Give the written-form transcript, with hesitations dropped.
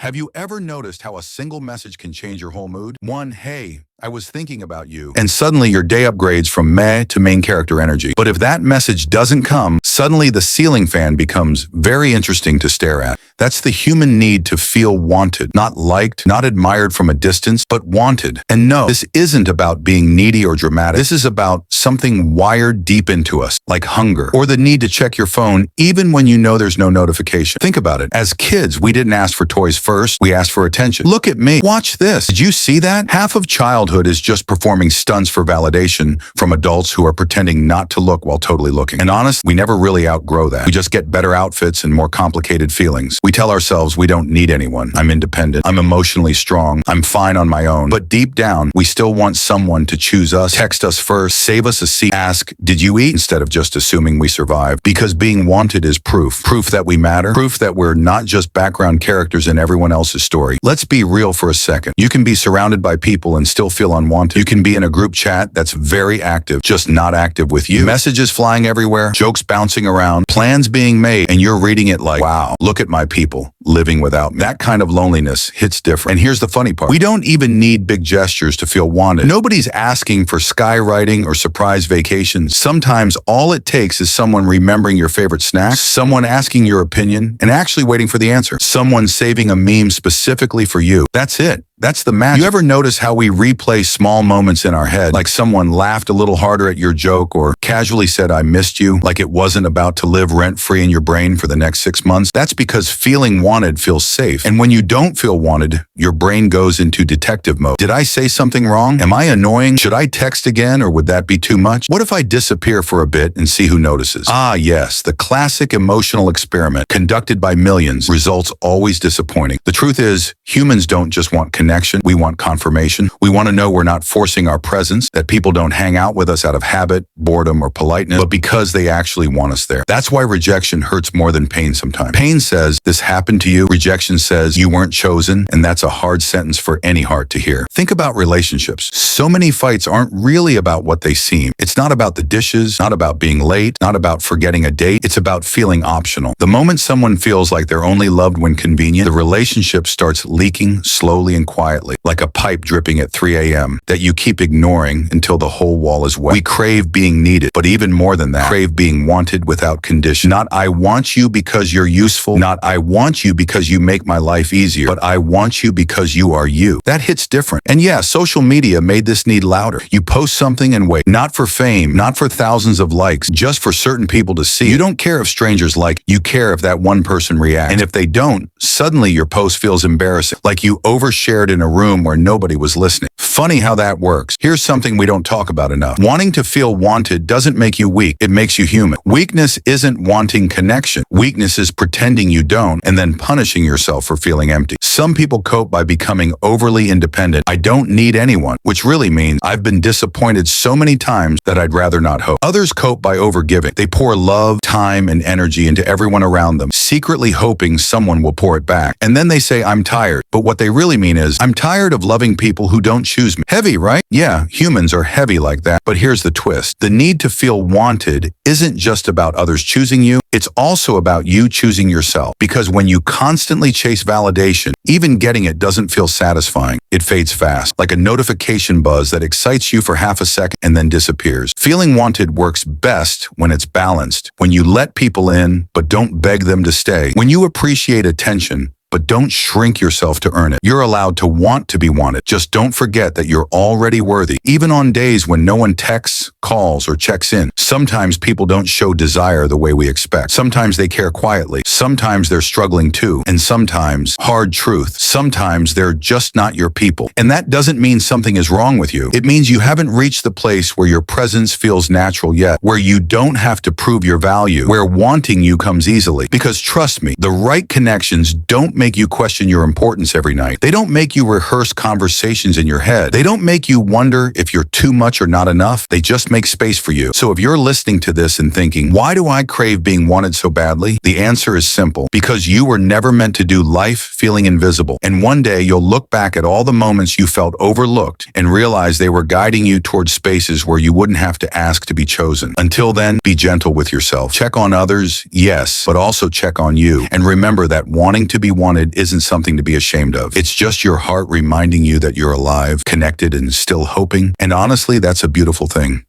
Have you ever noticed how a single message can change your whole mood? One, hey, I was thinking about you. And suddenly your day upgrades from meh to main character energy. But if that message doesn't come, suddenly the ceiling fan becomes very interesting to stare at. That's the human need to feel wanted. Not liked, not admired from a distance, but wanted. And no, this isn't about being needy or dramatic. This is about something wired deep into us, like hunger, or the need to check your phone even when you know there's no notification. Think about it. As kids, we didn't ask for toys first, we asked for attention. Look at me. Watch this. Did you see that? Half of childhood is just performing stunts for validation from adults who are pretending not to look while totally looking. And honest, we never really outgrow that. We just get better outfits and more complicated feelings. We tell ourselves we don't need anyone. I'm independent. I'm emotionally strong. I'm fine on my own. But deep down, we still want someone to choose us, text us first, save us a seat, ask, did you eat? Instead of just assuming we survive. Because being wanted is proof. Proof that we matter. Proof that we're not just background characters in everyone else's story. Let's be real for a second. You can be surrounded by people and still feel unwanted. You can be in a group chat that's very active, just not active with you. Messages flying everywhere, jokes bouncing around, plans being made, and you're reading it like, wow, look at my people living without me. That kind of loneliness hits different. And here's the funny part. We don't even need big gestures to feel wanted. Nobody's asking for skywriting or surprise vacations. Sometimes all it takes is someone remembering your favorite snack, someone asking your opinion, and actually waiting for the answer. Someone saving a meme specifically for you. That's it. That's the magic. You ever notice how we replay small moments in our head, like someone laughed a little harder at your joke or casually said, I missed you, like it wasn't about to live rent-free in your brain for the next 6 months? That's because feeling wanted feels safe. And when you don't feel wanted, your brain goes into detective mode. Did I say something wrong? Am I annoying? Should I text again, or would that be too much? What if I disappear for a bit and see who notices? Ah, yes, the classic emotional experiment conducted by millions, results always disappointing. The truth is, humans don't just want connection. We want confirmation. We want to know we're not forcing our presence, that people don't hang out with us out of habit, boredom, or politeness, but because they actually want us there. That's why rejection hurts more than pain sometimes. Pain says, this happened to you. Rejection says, you weren't chosen. And that's a hard sentence for any heart to hear. Think about relationships. So many fights aren't really about what they seem. It's not about the dishes, not about being late, not about forgetting a date. It's about feeling optional. The moment someone feels like they're only loved when convenient, the relationship starts leaking slowly and quietly, like a pipe dripping at 3 a.m. that you keep ignoring until the whole wall is wet. We crave being needed, but even more than that, crave being wanted without condition. Not I want you because you're useful, not I want you because you make my life easier, but I want you because you are you. That hits different. And yeah, social media made this need louder. You post something and wait, not for fame, not for thousands of likes, just for certain people to see. You don't care if strangers like, you care if that one person reacts. And if they don't, suddenly your post feels embarrassing, like you overshared in a room where nobody was listening. Funny how that works. Here's something we don't talk about enough. Wanting to feel wanted doesn't make you weak. It makes you human. Weakness isn't wanting connection. Weakness is pretending you don't and then punishing yourself for feeling empty. Some people cope by becoming overly independent. I don't need anyone, which really means I've been disappointed so many times that I'd rather not hope. Others cope by overgiving. They pour love, time, and energy into everyone around them, secretly hoping someone will pour it back. And then they say, I'm tired. But what they really mean is, I'm tired of loving people who don't choose me. Heavy, right? Yeah, humans are heavy like that. But here's the twist. The need to feel wanted isn't just about others choosing you. It's also about you choosing yourself. Because when you constantly chase validation, even getting it doesn't feel satisfying. It fades fast, like a notification buzz that excites you for half a second and then disappears. Feeling wanted works best when it's balanced, when you let people in, but don't beg them to stay, when you appreciate attention, but don't shrink yourself to earn it. You're allowed to want to be wanted. Just don't forget that you're already worthy. Even on days when no one texts, calls, or checks in. Sometimes people don't show desire the way we expect. Sometimes they care quietly. Sometimes they're struggling too. And sometimes, hard truth, sometimes they're just not your people. And that doesn't mean something is wrong with you. It means you haven't reached the place where your presence feels natural yet, where you don't have to prove your value, where wanting you comes easily. Because trust me, the right connections don't make you question your importance every night. They don't make you rehearse conversations in your head. They don't make you wonder if you're too much or not enough. They just make space for you. So if you're listening to this and thinking, why do I crave being wanted so badly? The answer is simple. Because you were never meant to do life feeling invisible. And one day you'll look back at all the moments you felt overlooked and realize they were guiding you towards spaces where you wouldn't have to ask to be chosen. Until then, be gentle with yourself. Check on others, yes, but also check on you. And remember that wanting to be wanted wanted isn't something to be ashamed of. It's just your heart reminding you that you're alive, connected, and still hoping. And honestly, that's a beautiful thing.